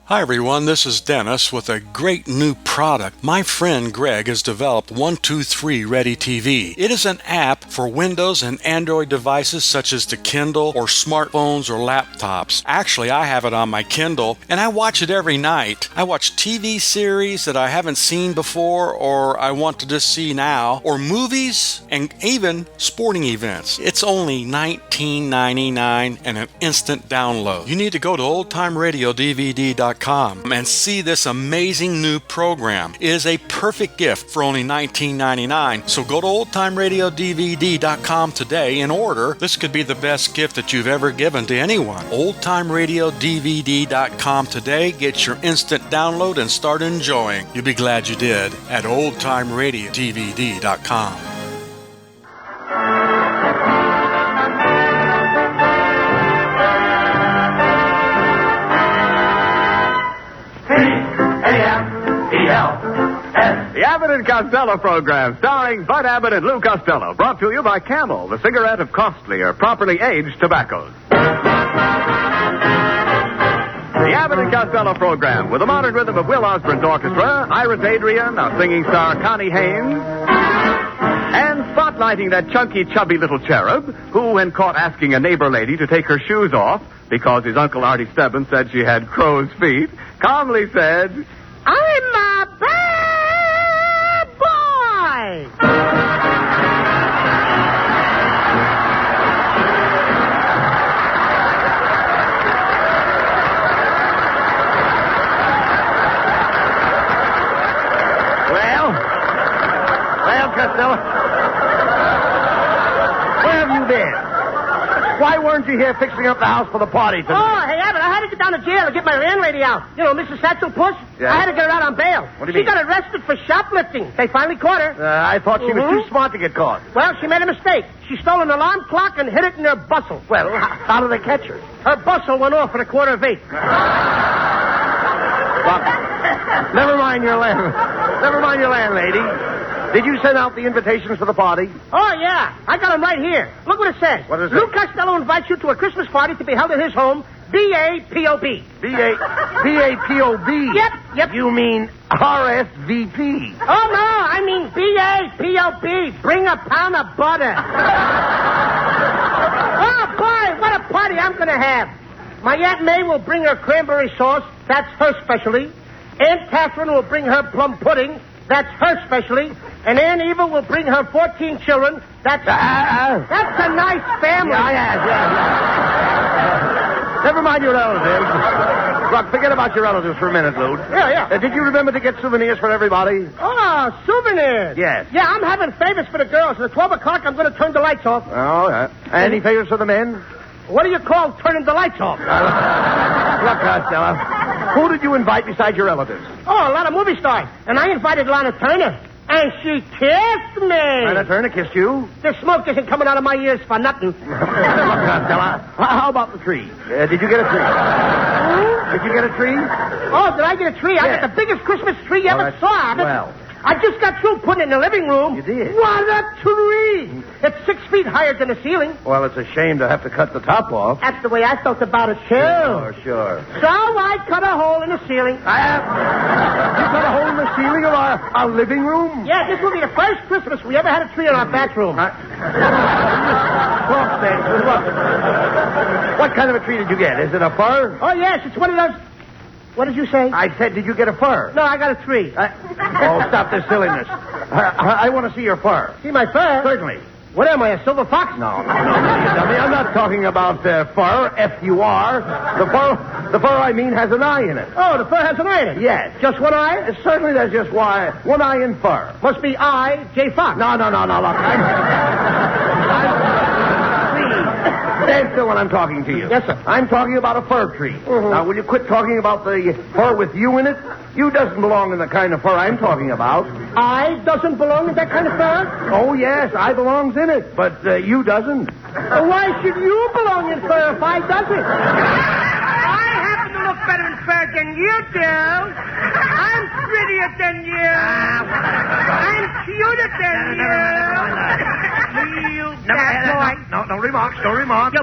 Hi everyone, this is Dennis with a great new product. My friend Greg has developed 123 Ready TV. It is an app for Windows and Android devices such as the Kindle or smartphones or laptops. Actually, I have it on my Kindle and I watch it every night. I watch TV series that I haven't seen before or I want to just see now, or movies and even sporting events. It's only $19.99 and an instant download. You need to go to oldtimeradiodvd.com and see this amazing new program. It is a perfect gift for only $19.99. So go to oldtimeradiodvd.com today and order. This could be the best gift that you've ever given to anyone. oldtimeradiodvd.com today. Get your instant download and start enjoying. You'll be glad you did at oldtimeradiodvd.com. The Abbott and Costello program, starring Bud Abbott and Lou Costello, brought to you by Camel, the cigarette of costly or properly aged tobaccos. The Abbott and Costello program, with the modern rhythm of Will Osborne's orchestra, Iris Adrian, our singing star Connie Haynes, and spotlighting that chunky, chubby little cherub who, when caught asking a neighbor lady to take her shoes off because his Uncle Artie Stebbins said she had crow's feet, calmly said, "I'm a bad boy." Well, Costello, where have you been? Why weren't you here fixing up the house for the party tonight? Oh, hey, Abbott, I had to get down to jail to get my landlady out. You know, Mrs. Satchel Puss? Yeah. I had to get her out on bail. What do you mean? She got arrested for shoplifting. They finally caught her. I thought she was too smart to get caught. Well, she made a mistake. She stole an alarm clock and hid it in her bustle. Well, how did they catch her? Her bustle went off at 7:45. Well, never mind your landlady. Did you send out the invitations for the party? Oh, yeah. I got them right here. Look what it says. What does it Lou say? Costello invites you to a Christmas party to be held at his home, B-A-P-O-B. B-A-P-O-B? Yep. You mean RSVP. Oh, no, I mean B-A-P-O-B. Bring a pound of butter. Oh, boy, what a party I'm going to have. My Aunt May will bring her cranberry sauce. That's her specialty. Aunt Catherine will bring her plum pudding. That's her specialty. And Aunt Eva will bring her 14 children. That's a nice family. Yeah. Never mind your relatives. Look, forget about your relatives for a minute, Lou. Yeah. Did you remember to get souvenirs for everybody? Oh, souvenirs. Yes. Yeah, I'm having favors for the girls. At 12 o'clock, I'm going to turn the lights off. Oh, yeah. Any favors for the men? What do you call turning the lights off? Look, Costello, who did you invite besides your relatives? Oh, a lot of movie stars. And I invited Lana Turner. And she kissed me. Lana Turner kissed you? The smoke isn't coming out of my ears for nothing. Look, Costello, how about the tree? Did you get a tree? Did you get a tree? Oh, did I get a tree? Yeah. I got the biggest Christmas tree you ever saw. Well. I just got through putting it in the living room. You did? What a tree! It's 6 feet higher than the ceiling. Well, it's a shame to have to cut the top off. That's the way I felt about it, too. Sure. So I cut a hole in the ceiling. You cut a hole in the ceiling of our living room? Yeah, this will be the first Christmas we ever had a tree in our bathroom. Look, what kind of a tree did you get? Is it a fir? Oh, yes, it's one of those... What did you say? I said, did you get a fir? No, I got a tree. Stop this silliness. I want to see your fur. See my fur? Certainly. What am I, a silver fox? No, you dummy. I'm not talking about fur, F-U-R. The fur I mean has an eye in it. Oh, the fur has an eye in it? Yes. Just one eye? Certainly there's just one eye in fur. Must be I, J. Fox. No, look. Please, stand still when I'm talking to you. Yes, sir. I'm talking about a fir tree. Mm-hmm. Now, will you quit talking about the fur with you in it? You doesn't belong in the kind of fur I'm talking about. I doesn't belong in that kind of fur? Oh, yes, I belongs in it, but you doesn't. Why should you belong in fur if I doesn't? I happen to look better in fur than you do. I'm prettier than you. I'm cuter than you. You bad boy. No remarks. You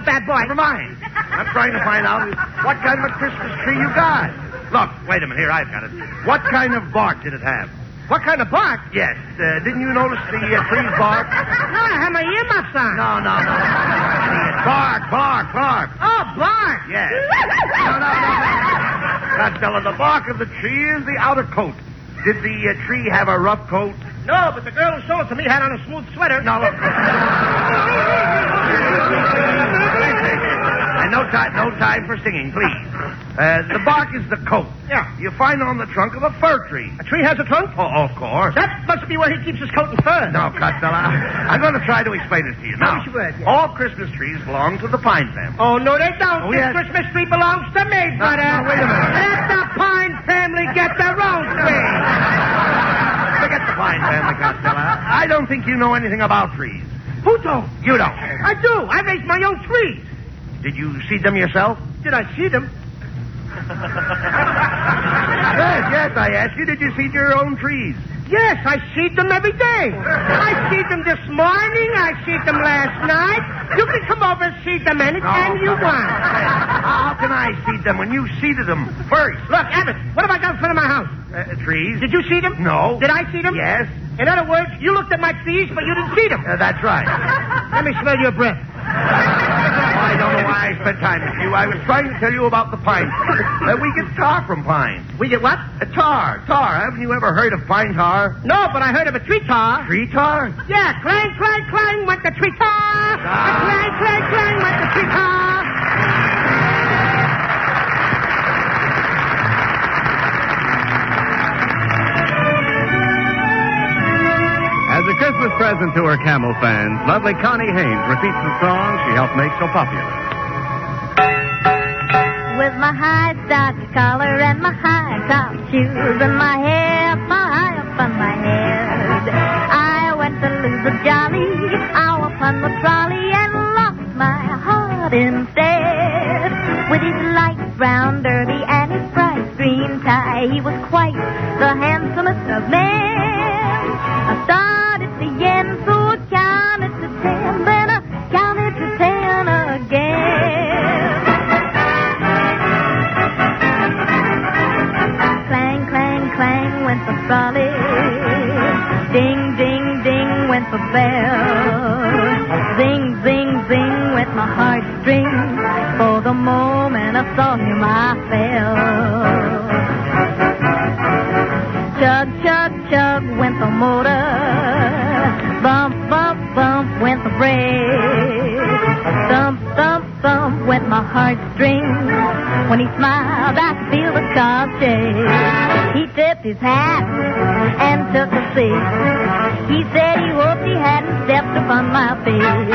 bad boy. Never mind. I'm trying to find out what kind of a Christmas tree you got. Look, wait a minute. Here, I've got it. What kind of bark did it have? What kind of bark? Yes. Didn't you notice the tree's bark? No, I have my earmuffs on. No. Idiot. Bark. Oh, bark. Yes. No. Costello, the bark of the tree is the outer coat. Did the tree have a rough coat? No, but the girl who sold it to me had on a smooth sweater. No, look. And no time for singing, please. The bark is the coat. Yeah. You find it on the trunk of a fir tree. A tree has a trunk? Oh, of course. That must be where he keeps his coat and fur. No, Costello. I'm going to try to explain it to you. Now, you would, yeah. all Christmas trees belong to the pine family. Oh, no, they don't. Oh, This yes. Christmas tree belongs to me, brother. No, wait a minute. Let the Pine family get their own tree. Forget the pine family, Costello. I don't think you know anything about trees. Who don't? You don't. I do. I raised my own trees. Did you see them yourself? Did I see them? Yes, I asked you, did you seed your own trees? Yes, I seed them every day. I seed them this morning. I seed them last night. You can come over and seed them anytime you want. How can I seed them when you seeded them first? Look, Abbott, what have I got in front of my house? Trees? Did you see them? No. Did I see them? Yes. In other words, you looked at my trees, but you didn't see them. That's right. Let me smell your breath. I don't know why I spent time with you. I was trying to tell you about the pine tree. We get tar from pine. We get what? Tar. Haven't you ever heard of pine tar? No, but I heard of a tree tar. Tree tar? Yeah, clang, clang, clang went the tree tar. Clang, clang, clang went the tree tar. As a Christmas present to her camel fans, lovely Connie Haynes repeats the song she helped make so popular. With my high starched collar and my high top shoes and my hair high up on my head, I went to lose a jolly hour upon the trolley and lost my heart instead. With his light brown derby and his bright green tie, he was quite the handsomest of men. I started to yen, so I counted to 10, then I counted to 10 again. Clang, clang, clang went the trolley. Ding, ding, ding went the bell. Zing, zing, zing went my heartstrings. For the moment I saw him, I fell. Chug, chug, chug went the motor. Bump, bump, bump went the brake. Thump, thump, thump went my heartstrings. When he smiled, I could feel the car shake. He tipped his hat and took a seat. He said he hoped he hadn't stepped upon my feet.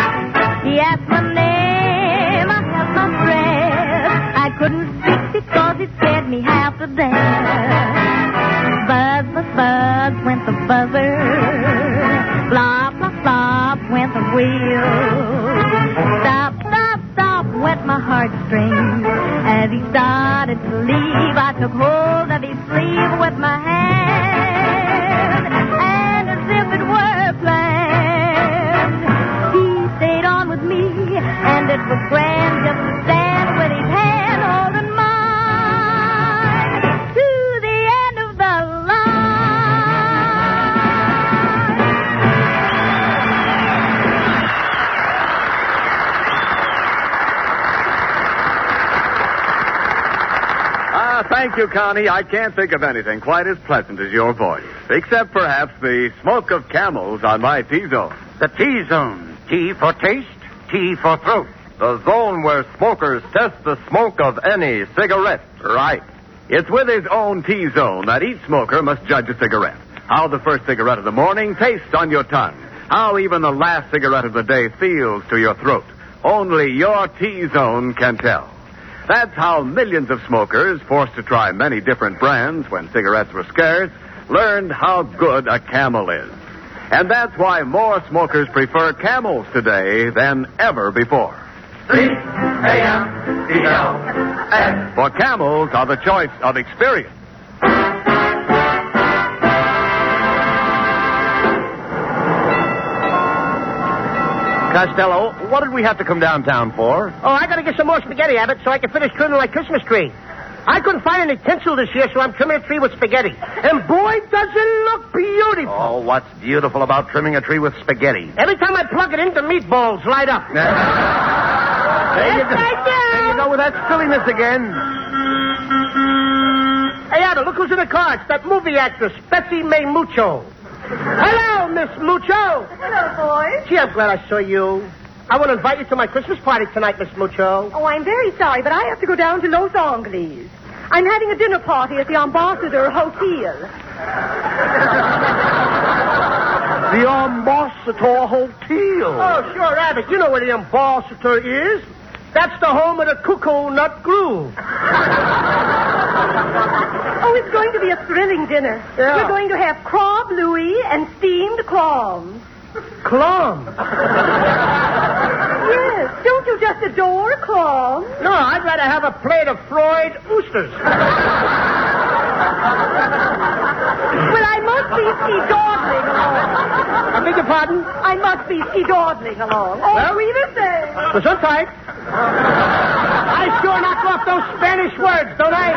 He asked my name, I held my breath. I couldn't speak because it scared me half to death. Buzz, buzz, buzz went the buzzer. Flop, flop, flop went the wheel. Stop, stop, stop went my heartstrings. As he started to leave, I took hold of his sleeve with my hand. And as if it were planned, he stayed on with me. And it was grand just to stand with his hand holding mine to the end of the line. Thank you, Connie. I can't think of anything quite as pleasant as your voice. Except perhaps the smoke of camels on my T-zone. The T-zone. T for taste, T for throat. The zone where smokers test the smoke of any cigarette. Right. It's with his own T-zone that each smoker must judge a cigarette. How the first cigarette of the morning tastes on your tongue. How even the last cigarette of the day feels to your throat. Only your T-zone can tell. That's how millions of smokers, forced to try many different brands when cigarettes were scarce, learned how good a Camel is. And that's why more smokers prefer Camels today than ever before. C-A-M-E-L-S. For Camels are the choice of experience. Costello, what did we have to come downtown for? Oh, I gotta get some more spaghetti, Abbott, so I can finish trimming my Christmas tree. I couldn't find any tinsel this year, so I'm trimming a tree with spaghetti. And boy, does it look beautiful. Oh, what's beautiful about trimming a tree with spaghetti? Every time I plug it in, the meatballs light up. There you go with that silliness again. Hey, Abbott, look who's in the car. It's that movie actress, Betsy May Mucho. Hello, Miss Mucho. Hello, boys. Gee, I'm glad I saw you. I want to invite you to my Christmas party tonight, Miss Mucho. Oh, I'm very sorry, but I have to go down to Los Angeles. I'm having a dinner party at the Ambassador Hotel. The Ambassador Hotel. Oh, sure, Abbott. You know where the Ambassador is. That's the home of the Cuckoo Nut Groove. Oh, it's going to be a thrilling dinner. Yeah. We're going to have crab louis and steamed clams. Clams? Yes, don't you just adore clams? No, I'd rather have a plate of fried oysters. Well, I must be ski-dawdling along. I beg your pardon? I must be ski-dawdling along. Oh, Well? sweet as day. Gesundheit. I sure knock off those Spanish words, don't I?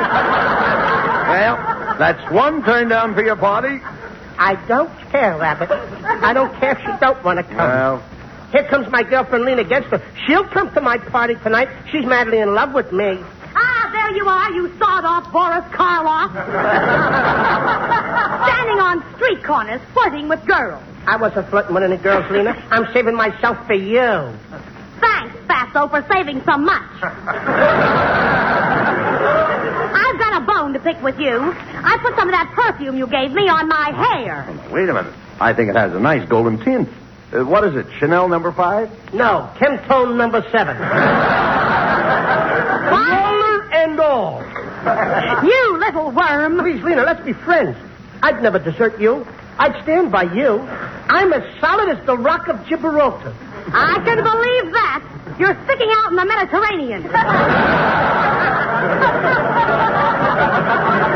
Well, that's one turn down for your party. I don't care, Abbott. I don't care if she don't want to come. Well, Here comes my girlfriend, Lena Genster. She'll come to my party tonight. She's madly in love with me. Ah, there you are, you sawed-off Boris Karloff. Standing on street corners, flirting with girls. I wasn't flirting with any girls, Lena. I'm saving myself for you. Thanks, Fatso, for saving so much. I've got a bone to pick with you. I put some of that perfume you gave me on my hair. wait a minute. I think it has a nice golden tint. What is it, Chanel number 5? No, Chemtone number 7. Roller and all. You little worm. Please, Lena, let's be friends. I'd never desert you. I'd stand by you. I'm as solid as the rock of Gibraltar. I can believe that. You're sticking out in the Mediterranean.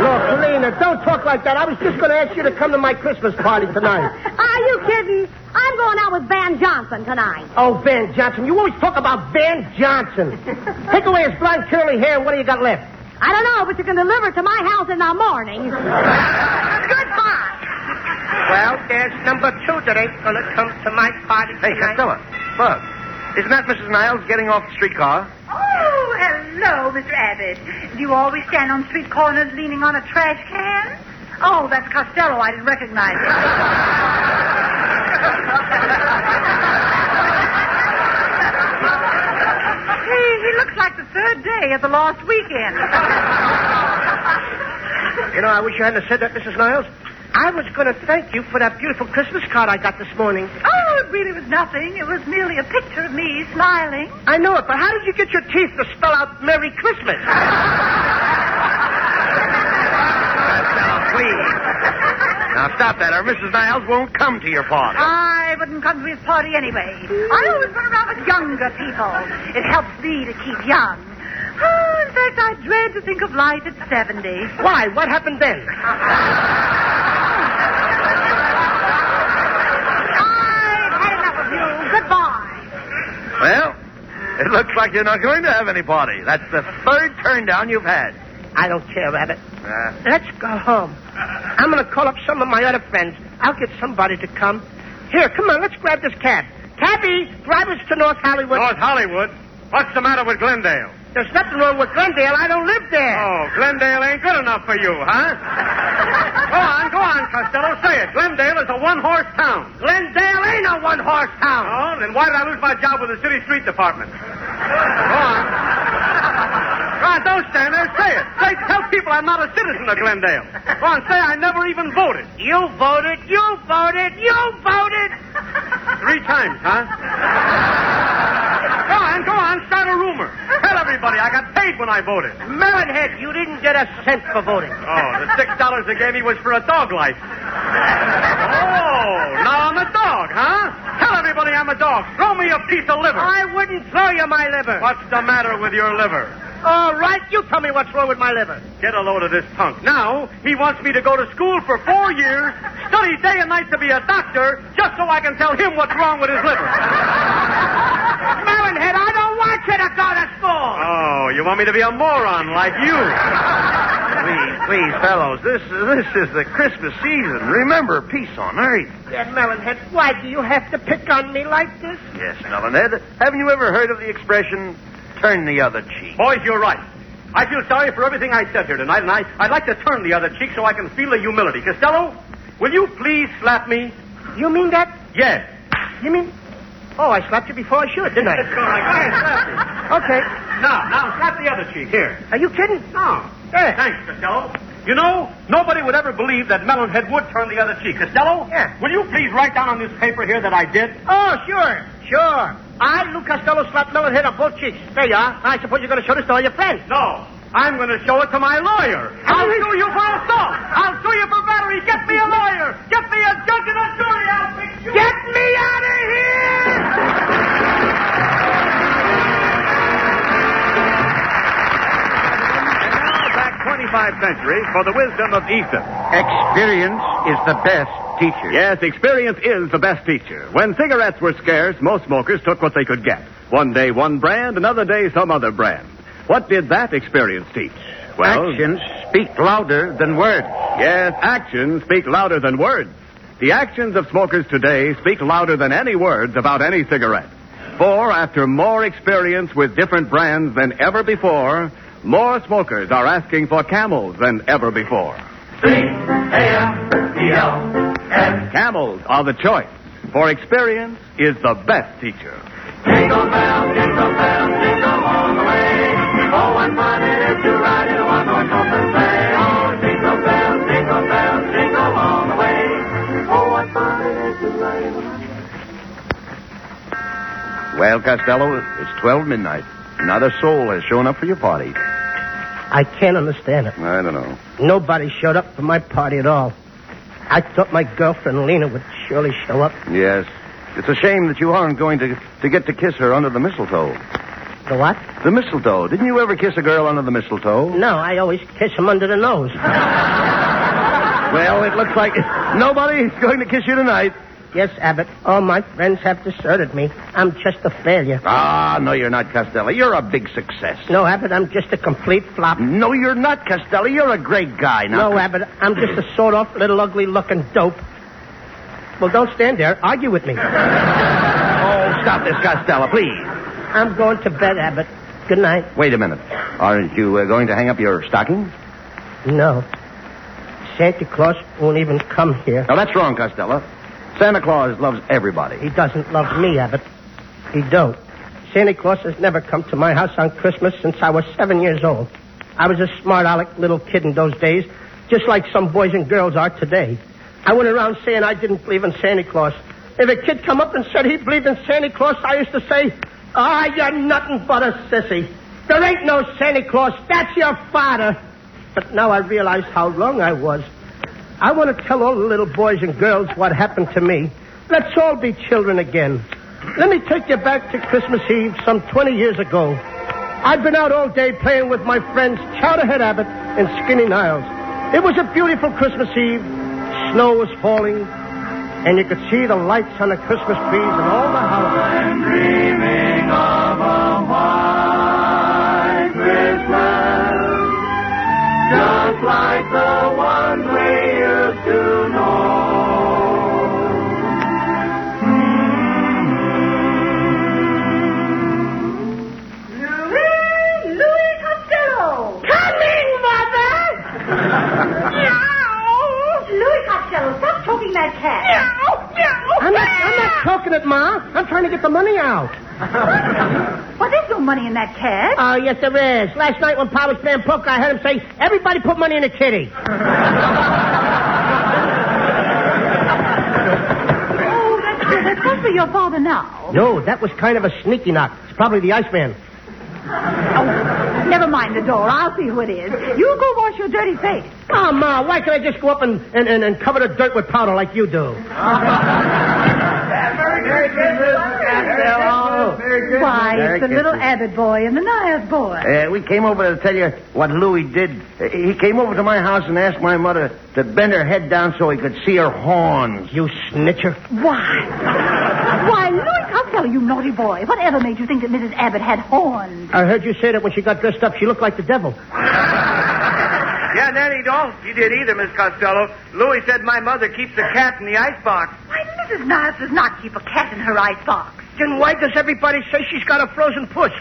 Look, Lena, don't talk like that. I was just going to ask you to come to my Christmas party tonight. Are you kidding? I'm going out with Van Johnson tonight. Oh, Van Johnson. You always talk about Van Johnson. Take away his blonde curly hair, and what do you got left? I don't know, but you can deliver it to my house in the morning. Goodbye. Well, there's number 2 that ain't going to come to my party Hey, tonight. Costello, look. Isn't that Mrs. Niles getting off the streetcar? Oh, hello, Mr. Abbott. Do you always stand on street corners leaning on a trash can? Oh, that's Costello. I didn't recognize him. He looks like the third day of the lost weekend. You know, I wish you hadn't said that, Mrs. Niles. I was going to thank you for that beautiful Christmas card I got this morning. Oh, it really was nothing. It was merely a picture of me smiling. I know it, but how did you get your teeth to spell out Merry Christmas? Costello, please. Now, stop that, or Mrs. Niles won't come to your party. I wouldn't come to his party anyway. I always run around with younger people. It helps me to keep young. Oh, in fact, I dread to think of life at 70. Why? What happened then? I've had enough of you. Goodbye. Well, it looks like you're not going to have any party. That's the third turn down you've had. I don't care, Abbott. Let's go home. I'm going to call up some of my other friends. I'll get somebody to come. Here, come on, let's grab this cab. Cabby, drive us to North Hollywood. North Hollywood? What's the matter with Glendale? There's nothing wrong with Glendale. I don't live there. Oh, Glendale ain't good enough for you, huh? Go on, Costello. Say it. Glendale is a one-horse town. Glendale ain't a one-horse town. Oh, then why did I lose my job with the city street department? Go on. Go on, don't stand there. Say it. Tell people I'm not a citizen of Glendale. Go on, say I never even voted. You voted. You voted. You voted. 3 times, huh? Go on, start a rumor. Tell everybody I got paid when I voted. Melonhead, you didn't get a cent for voting. Oh, the $6 they gave me was for a dog life. Oh, now I'm a dog, huh? Tell everybody I'm a dog. Throw me a piece of liver. I wouldn't throw you my liver. What's the matter with your liver? All right, you tell me what's wrong with my liver. Get a load of this punk. Now, he wants me to go to school for 4 years, study day and night to be a doctor, just so I can tell him what's wrong with his liver. Melonhead, I don't want you to go to school. Oh, Oh, you want me to be a moron like you? Please, fellows, this is the Christmas season. Remember, peace on earth. Yeah, Melonhead, why do you have to pick on me like this? Yes, Melonhead. Haven't you ever heard of the expression, turn the other cheek? Boys, you're right. I feel sorry for everything I said here tonight, and I'd like to turn the other cheek so I can feel the humility. Costello, will you please slap me? You mean that? Yes. You mean... Oh, I slapped you before I should, didn't I? Let's go right. Go ahead, slap me. Okay. Now, slap the other cheek. Here. Are you kidding? No. Yeah. Thanks, Costello. You know, nobody would ever believe that Melonhead would turn the other cheek. Costello? Yeah. Will you please write down on this paper here that I did? Oh, sure. I, Lou Costello, slapped Melonhead on both cheeks. There you are. I suppose you're going to show this to all your friends. No. I'm going to show it to my lawyer. I'll sue you for assault. I'll sue you for battery. Get me a lawyer. Get me a judge and a jury. I'll fix you. Get me out of here! 25th century for the wisdom of Ethan. Experience is the best teacher. Yes, experience is the best teacher. When cigarettes were scarce, most smokers took what they could get. One day one brand, another day some other brand. What did that experience teach? Well, actions speak louder than words. Yes, actions speak louder than words. The actions of smokers today speak louder than any words about any cigarette. For after more experience with different brands than ever before, more smokers are asking for Camels than ever before. C-A-M-E-L-S. Camels are the choice, for experience is the best teacher. Jingle bell, jingle bell, jingle all the way. Oh, what fun it is to ride in a one-horse open sleigh. Oh, jingle bell, jingle all the way. Oh, what fun it is to ride in a one-horse. Well, Costello, it's 12 midnight. Not a soul has shown up for your party. I can't understand it. I don't know. Nobody showed up for my party at all. I thought my girlfriend Lena would surely show up. Yes. It's a shame that you aren't going to get to kiss her under the mistletoe. The what? The mistletoe. Didn't you ever kiss a girl under the mistletoe? No, I always kiss him under the nose. Well, it looks like nobody's going to kiss you tonight. Yes, Abbott. All my friends have deserted me. I'm just a failure. Ah, no, you're not, Costello. You're a big success. No, Abbott, I'm just a complete flop. No, you're not, Costello. You're a great guy. Now, no, Abbott, I'm just a sawed-off, little, ugly-looking dope. Well, don't stand there. Argue with me. Oh, stop this, Costello, please. I'm going to bed, Abbott. Good night. Wait a minute. Aren't you going to hang up your stockings? No. Santa Claus won't even come here. No, that's wrong, Costello. Santa Claus loves everybody. He doesn't love me, Abbott. He don't. Santa Claus has never come to my house on Christmas since I was 7 years old. I was a smart aleck little kid in those days, just like some boys and girls are today. I went around saying I didn't believe in Santa Claus. If a kid come up and said he believed in Santa Claus, I used to say, you're nothing but a sissy. There ain't no Santa Claus. That's your father. But now I realize how wrong I was. I want to tell all the little boys and girls what happened to me. Let's all be children again. Let me take you back to Christmas Eve some 20 years ago. I'd been out all day playing with my friends Chowderhead Abbott and Skinny Niles. It was a beautiful Christmas Eve. Snow was falling, and you could see the lights on the Christmas trees and all the houses. I'm dreaming of a white Christmas, just like the one we used to know. Louis Costello! Coming, Mother! Louis Costello, stop choking that cat. I'm not choking it, Ma. I'm trying to get the money out. Well, there's no money in that cat. Oh, yes, there is. Last night when Pa was playing poker, I heard him say, everybody put money in a kitty. Oh, that's not for your father now. No, that was kind of a sneaky knock. It's probably the Iceman. Oh, never mind the door. I'll see who it is. You go wash your dirty face. Oh, Ma, why can't I just go up and cover the dirt with powder like you do? Merry Christmas, Costello. Why, it's the little Abbott boy and the Niles boy. We came over to tell you what Louis did. He came over to my house and asked my mother to bend her head down so he could see her horns. You snitcher. Why, Louis Costello, you naughty boy. Whatever made you think that Mrs. Abbott had horns? I heard you say that when she got dressed up, she looked like the devil. Yeah, Nanny, don't. She did either, Miss Costello. Louis said my mother keeps a cat in the icebox. Why, Mrs. Niles does not keep a cat in her icebox. Then why does everybody say she's got a frozen puss? You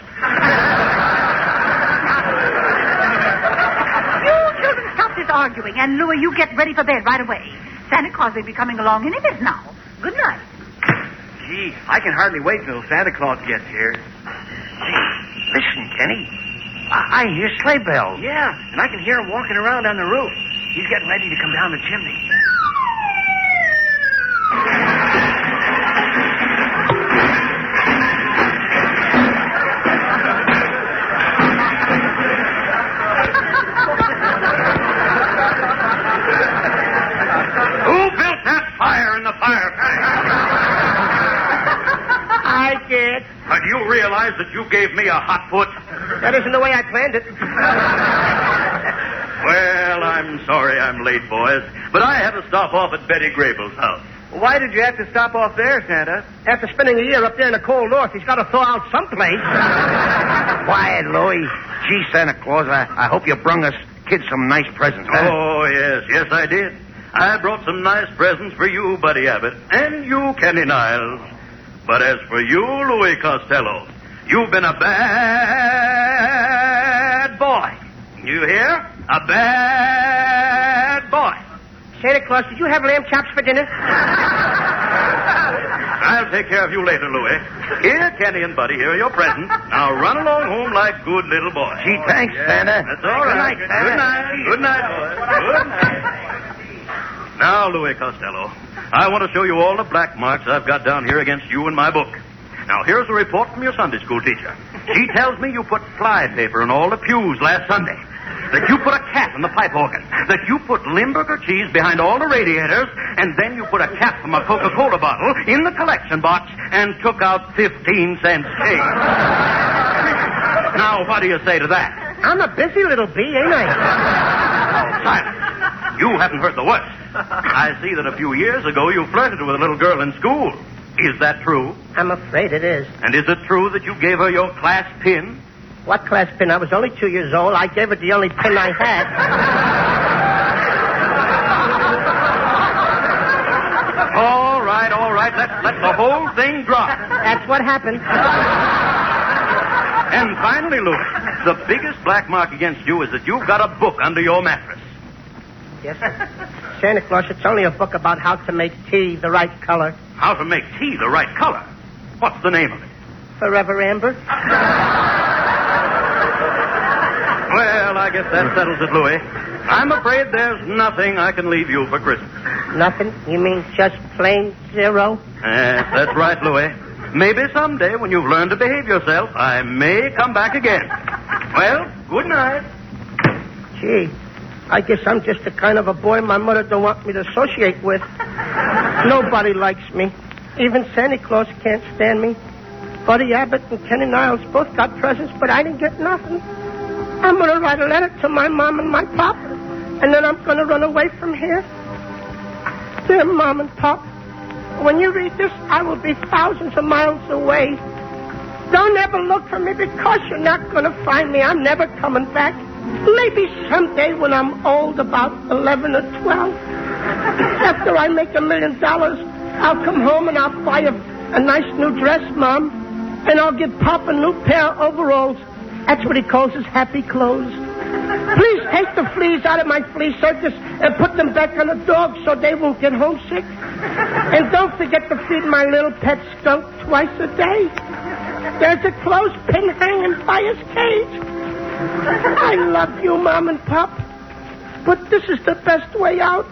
children stop this arguing, and Louis, you get ready for bed right away. Santa Claus may be coming along any minute now. Good night. Gee, I can hardly wait till Santa Claus gets here. Listen, Kenny. I hear sleigh bells. Yeah, and I can hear him walking around on the roof. He's getting ready to come down the chimney. Who built that fire in the fireplace? I did. Do you realize that you gave me a hot foot? That isn't the way I planned it. Well, I'm sorry I'm late, boys, but I had to stop off at Betty Grable's house. Why did you have to stop off there, Santa? After spending a year up there in the cold north, he's got to thaw out someplace. Quiet, Louis. Gee, Santa Claus, I hope you brung us kids some nice presents, huh? Oh, yes, I did. I brought some nice presents for you, Buddy Abbott, and you, Kenny Niles. But as for you, Louis Costello, you've been a bad boy. You hear? A bad boy. Santa Claus, did you have lamb chops for dinner? I'll take care of you later, Louis. Here, Kenny and Buddy, here are your presents. Now run along home like good little boys. Gee, thanks, Santa. That's all right. Good night, Santa. Good night, boys. Good night. Now, Louis Costello, I want to show you all the black marks I've got down here against you in my book. Now, here's a report from your Sunday school teacher. She tells me you put fly paper in all the pews last Sunday. That you put a cat in the pipe organ. That you put Limburger cheese behind all the radiators. And then you put a cap from a Coca-Cola bottle in the collection box and took out 15 cents change. Now, what do you say to that? I'm a busy little bee, ain't I? Silence. You haven't heard the worst. I see that a few years ago you flirted with a little girl in school. Is that true? I'm afraid it is. And is it true that you gave her your class pin? What class pin? I was only 2 years old. I gave it the only pin I had. All right. Let's let the whole thing drop. That's what happened. And finally, Louis, the biggest black mark against you is that you've got a book under your mattress. Yes? Santa Claus, it's only a book about how to make tea the right color. How to make tea the right color? What's the name of it? Forever Amber. Well, I guess that settles it, Louis. I'm afraid there's nothing I can leave you for Christmas. Nothing? You mean just plain zero? Yes, that's right, Louis. Maybe someday when you've learned to behave yourself, I may come back again. Well, good night. Gee, I guess I'm just the kind of a boy my mother don't want me to associate with. Nobody likes me. Even Santa Claus can't stand me. Buddy Abbott and Kenny Niles both got presents, but I didn't get nothing. I'm going to write a letter to my mom and my pop, and then I'm going to run away from here. Dear Mom and Pop, when you read this, I will be thousands of miles away. Don't ever look for me because you're not going to find me. I'm never coming back. Maybe someday when I'm old, about 11 or 12, after I make $1 million, I'll come home and I'll buy a nice new dress, Mom, and I'll give Pop a new pair of overalls. That's what he calls his happy clothes. Please take the fleas out of my flea circus and put them back on the dogs so they won't get homesick. And don't forget to feed my little pet skunk twice a day. There's a clothespin hanging by his cage. I love you, Mom and Pop, but this is the best way out.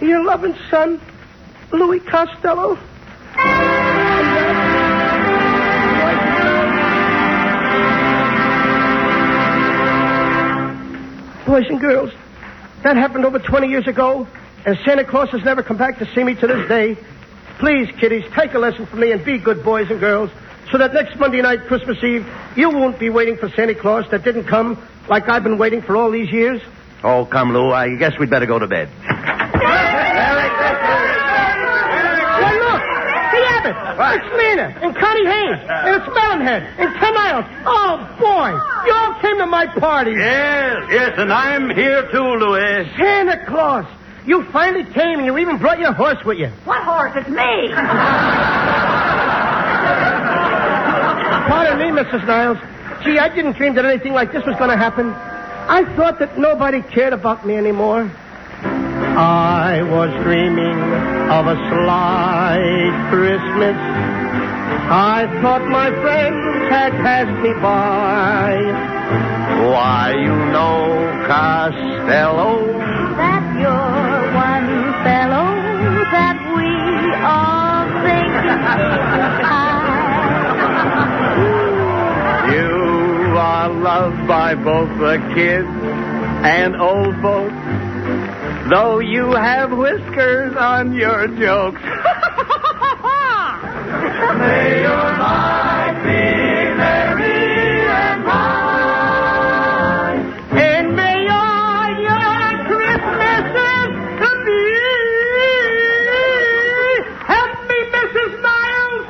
Your loving son, Louis Costello. Boys and girls, that happened over 20 years ago, and Santa Claus has never come back to see me to this day. Please, kiddies, take a lesson from me and be good boys and girls so that next Monday night, Christmas Eve, you won't be waiting for Santa Claus that didn't come like I've been waiting for all these years. Oh, come, Lou. I guess we'd better go to bed. Why, look! The Abbott! What? It's Lena and Connie Haynes and it's Melonhead and Ken Isles. Oh, boy! You all came to my party. Yes, and I'm here too, Louis. Santa Claus! You finally came and you even brought your horse with you. What horse? It's me. Pardon me, Mrs. Niles. Gee, I didn't dream that anything like this was going to happen. I thought that nobody cared about me anymore. I was dreaming of a slight Christmas. I thought my friends had passed me by. Why, you know, Costello. That you're one fellow that we all think is You are loved by both the kids and old folks, though you have whiskers on your jokes. May your life be merry and bright. And may all your Christmases be. Help me, Mrs. Niles.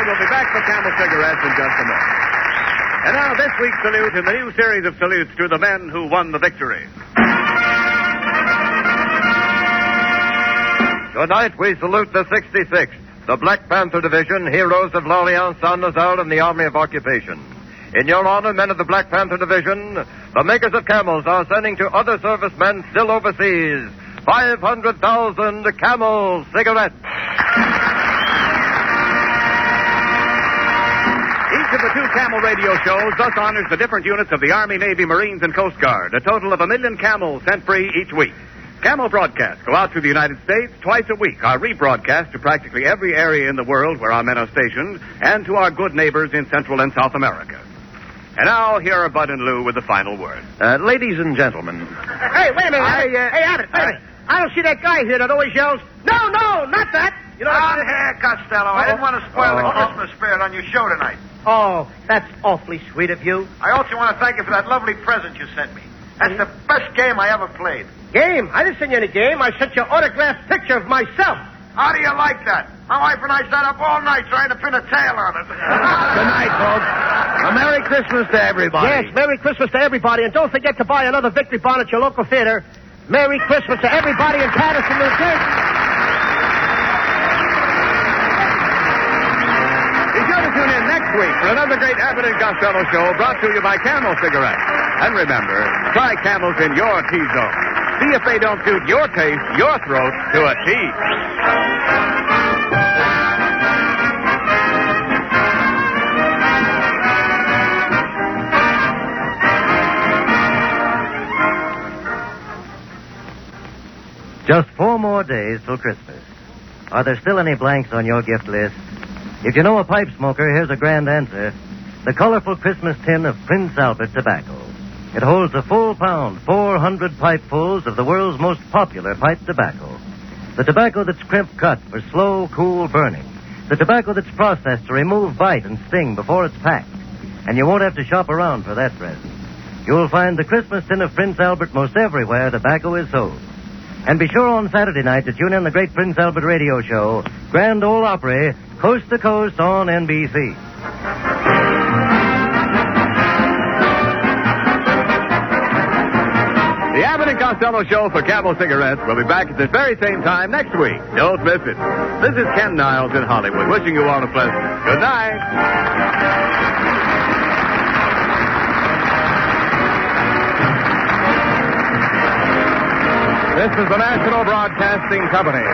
We'll be back for Camel Cigarettes in just a moment. And now this week's salute in the new series of salutes to the men who won the victory. Tonight we salute the 66th, the Black Panther Division, heroes of l'Alliance Saint-Lazare and the Army of Occupation. In your honor, men of the Black Panther Division, the makers of Camels are sending to other servicemen still overseas 500,000 Camel cigarettes. Each of the two Camel radio shows thus honors the different units of the Army, Navy, Marines, and Coast Guard. A total of 1 million Camels sent free each week. Camel broadcasts go out to the United States twice a week, are rebroadcast to practically every area in the world where our men are stationed, and to our good neighbors in Central and South America. And now, here are Bud and Lou with the final word. Ladies and gentlemen. Hey, wait a minute. Hey, Abbott, wait a minute. I don't see that guy here that always yells, "No, no, not that." You know. Here, Costello. I didn't want to spoil the Christmas spirit on your show tonight. Oh, that's awfully sweet of you. I also want to thank you for that lovely present you sent me. That's the best game I ever played. Game? I didn't send you any game. I sent you an autographed picture of myself. How do you like that? My wife and I sat up all night trying to pin a tail on it. Good night, folks. A Merry Christmas to everybody. Yes, Merry Christmas to everybody. And don't forget to buy another Victory Bond at your local theater. Merry Christmas to everybody in Patterson, New Jersey. Be sure to tune in next week for another great Abbott and Costello show brought to you by Camel Cigarettes. And remember, try Camels in your T-zone. See if they don't suit your taste, your throat, to a T. Just 4 more days till Christmas. Are there still any blanks on your gift list? If you know a pipe smoker, here's a grand answer. The colorful Christmas tin of Prince Albert tobacco. It holds a full pound, 400 pipefuls of the world's most popular pipe tobacco. The tobacco that's crimp cut for slow, cool burning. The tobacco that's processed to remove bite and sting before it's packed. And you won't have to shop around for that present. You'll find the Christmas tin of Prince Albert most everywhere tobacco is sold. And be sure on Saturday night to tune in the great Prince Albert radio show, Grand Ole Opry, Coast to Coast on NBC. Abbott and Costello Show for Camel Cigarettes will be back at this very same time next week. Don't miss it. This is Ken Niles in Hollywood, wishing you all a pleasant good night. This is the National Broadcasting Company.